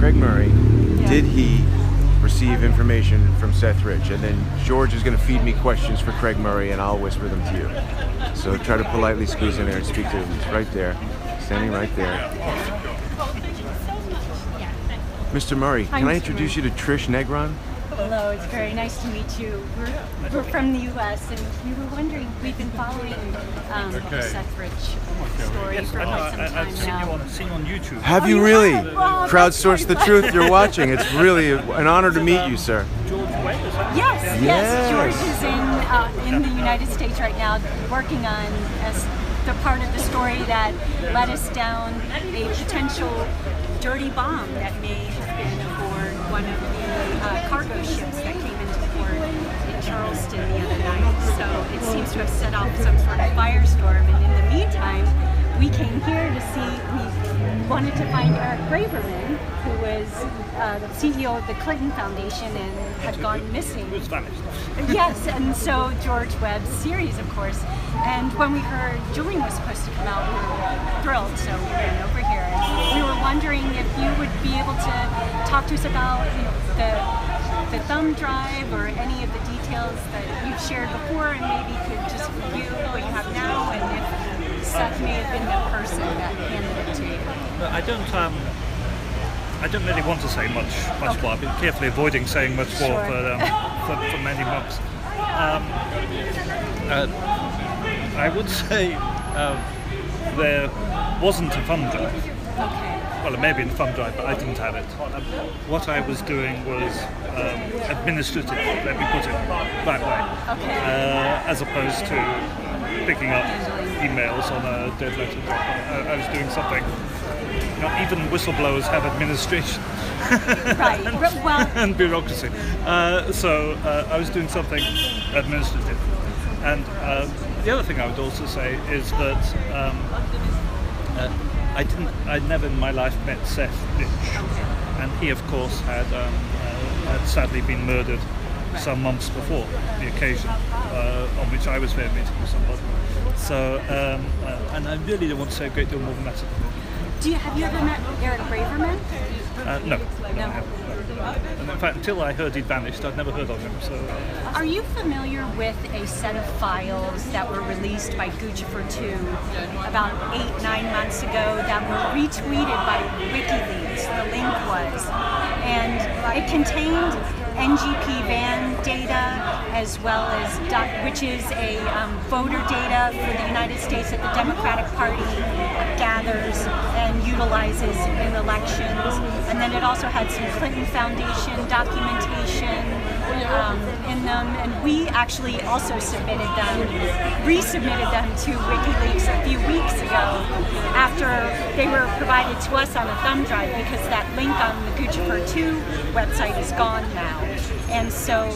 Craig Murray, did he receive information from Seth Rich? And then George is going to feed me questions for Craig Murray, and I'll whisper them to you. So try to politely squeeze in there and speak to him. He's right there, standing right there. Mr. Murray, can I introduce you to Trish Negron? Hello, it's very nice to meet you. We're from the U.S. and we were wondering, we've been following the Seth Rich story for quite some time now. I've seen you on YouTube. Have you really? Crowdsource the truth, you're watching. It's really an honor to meet you, sir. George Webb, is that Yes. George is in the United States right now working on as the part of the story that led us down a potential dirty bomb that may have been aboard one of the cargo ships that came into port in Charleston the other night. So it seems to have set off some sort of firestorm. And in the meantime, we came here to see, we wanted to find Eric Braverman, who was the CEO of the Clinton Foundation and had gone missing. It was vanished. Yes, and so George Webb's series, of course. And when we heard Julian was supposed to come out, we were thrilled, so we ran over here. And we were wondering if you would be able to talk to us about the thumb drive or any of the details that you've shared before, and maybe could just review what you have now, and if Seth may have been the person that handed it to you. I don't really want to say much more. I've been carefully avoiding saying much more for many months. I would say there wasn't a thumb drive. Well, it may have been a thumb drive, but I didn't have it. What I was doing was administrative, let me put it that way, as opposed to picking up emails on a dead letter drop. I was doing something. Even whistleblowers have administration and bureaucracy. So I was doing something administrative. And the other thing I would also say is that I never in my life met Seth Rich, and he of course had sadly been murdered some months before the occasion on which I was there meeting with somebody. So, and I really don't want to say a great deal more than that. Have you ever met Eric Braverman? No. And in fact, until I heard he'd vanished, I'd never heard of him. So, Are you familiar with a set of files that were released by Guccifer2 about 8-9 months ago that were retweeted by WikiLeaks? The link was, and it contained NGP van data as well as which is a voter data for the United States that the Democratic Party gathers and utilizes in elections, and then it also had some Clinton Foundation documentation in them, and we actually also resubmitted them to WikiLeaks a few weeks ago after they were provided to us on a thumb drive, because that link on the Guccifer2 website is gone now. And so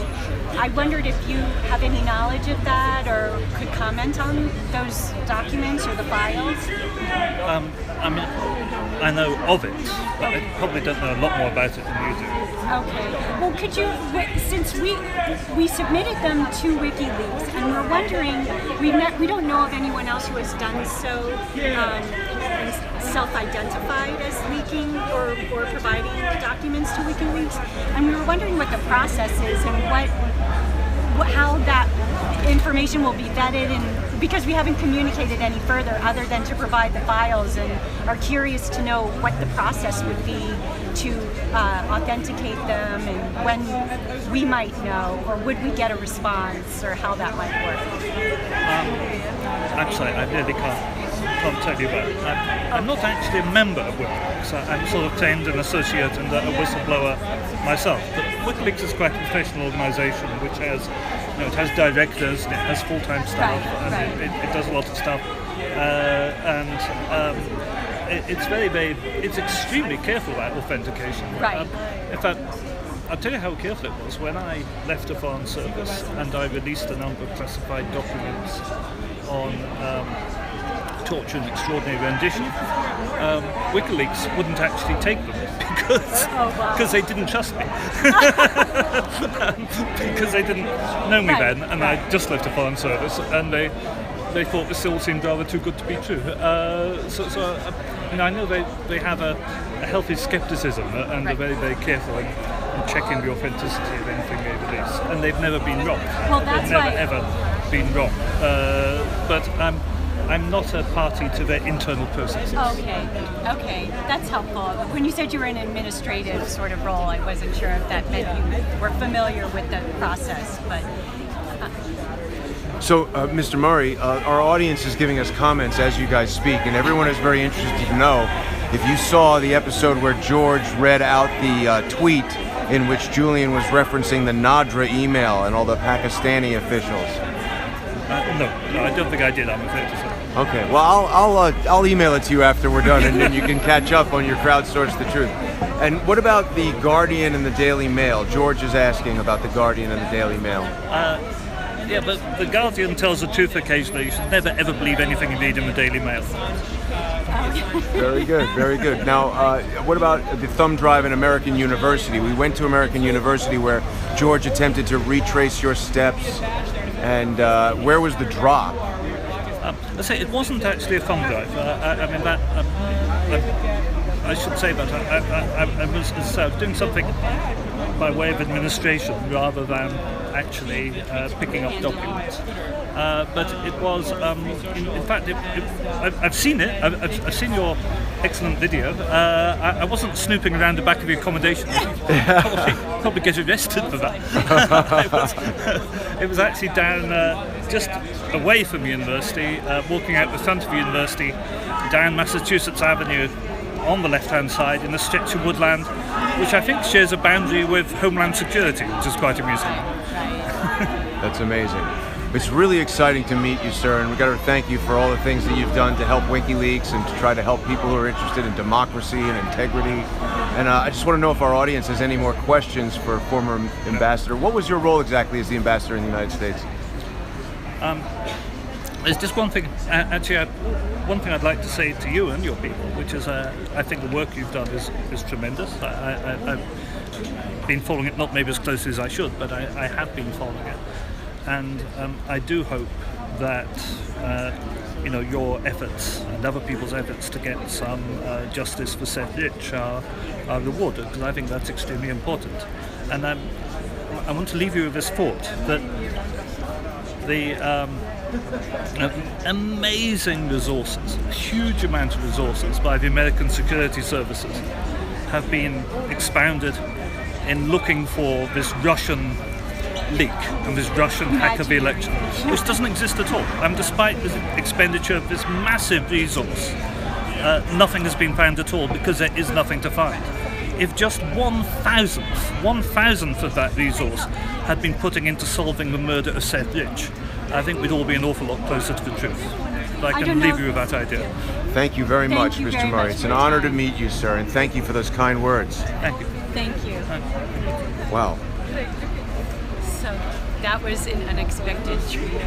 I wondered if you have any knowledge of that or could comment on those documents or the files? I mean, I know of it, but I probably don't know a lot more about it than you do. Okay. Well, could you, since we submitted them to WikiLeaks, and we're wondering, we don't know of anyone else who has done so, self-identified as leaking or providing documents to WikiLeaks, and we were wondering what the process is and how that information will be vetted, and because we haven't communicated any further other than to provide the files, and are curious to know what the process would be to authenticate them, and when we might know, or would we get a response, or how that might work. I'm sorry, I really can't tell you that. I'm not actually a member of WikiLeaks. I'm sort of trained an associate and a whistleblower myself. But WikiLeaks is quite a professional organisation which has, it has directors, it has full-time staff, and it does a lot of stuff. It's extremely careful about authentication. In fact, I'll tell you how careful it was. When I left the Foreign Service and I released a number of classified documents on torture and extraordinary rendition, WikiLeaks wouldn't actually take them because they didn't trust me. Because they didn't know me then, and I just left the Foreign Service, and they thought this all seemed rather too good to be true. So I know they have a healthy skepticism and are very, very careful in checking the authenticity of anything they release, and they've never been wrong. Well, that's they've never ever been wrong. But I'm not a party to their internal processes. Okay, that's helpful. When you said you were in an administrative sort of role, I wasn't sure if that meant you were familiar with the process, but. So, Mr. Murray, our audience is giving us comments as you guys speak, and everyone is very interested to know if you saw the episode where George read out the tweet in which Julian was referencing the Nadra email and all the Pakistani officials. No, I don't think I did, I'm afraid to say. Okay, well, I'll email it to you after we're done, and then you can catch up on your crowdsource the truth. And what about the Guardian and the Daily Mail? George is asking about the Guardian and the Daily Mail. Yeah, but the Guardian tells the truth occasionally. You should never ever believe anything you read in the Daily Mail. Very good, very good. Now, what about the thumb drive in American University? We went to American University where George attempted to retrace your steps, and where was the drop? Let's say it wasn't actually a thumb drive. I should say that I was doing something by way of administration rather than actually picking up documents. But it was, in fact, I've seen it. I've seen your excellent video. I wasn't snooping around the back of the accommodation. Probably get arrested for that. It was actually down just away from the university, walking out the front of the university, down Massachusetts Avenue, on the left-hand side in a stretch of woodland, which I think shares a boundary with Homeland Security, which is quite amusing. That's amazing. It's really exciting to meet you, sir, and we've got to thank you for all the things that you've done to help WikiLeaks and to try to help people who are interested in democracy and integrity. And I just want to know if our audience has any more questions for former ambassador. What was your role exactly as the ambassador in the United States? There's just one thing, one thing I'd like to say to you and your people, which is I think the work you've done is tremendous. I've been following it, not maybe as closely as I should, but I have been following it. And I do hope that your efforts and other people's efforts to get some justice for Seth Rich are rewarded, because I think that's extremely important. And I want to leave you with this thought, that the amazing resources, a huge amount of resources by the American security services have been expounded in looking for this Russian leak and this Russian hack of the election, which doesn't exist at all. And despite the expenditure of this massive resource, nothing has been found at all, because there is nothing to find. If just 1,000th of that resource had been putting into solving the murder of Seth Rich, I think we'd all be an awful lot closer to the truth. But I can leave you with that idea. Thank you very much, Mr. Murray. It's an honor to meet you, sir, and thank you for those kind words. Thank you. Thank you. Wow. So that was an unexpected treat.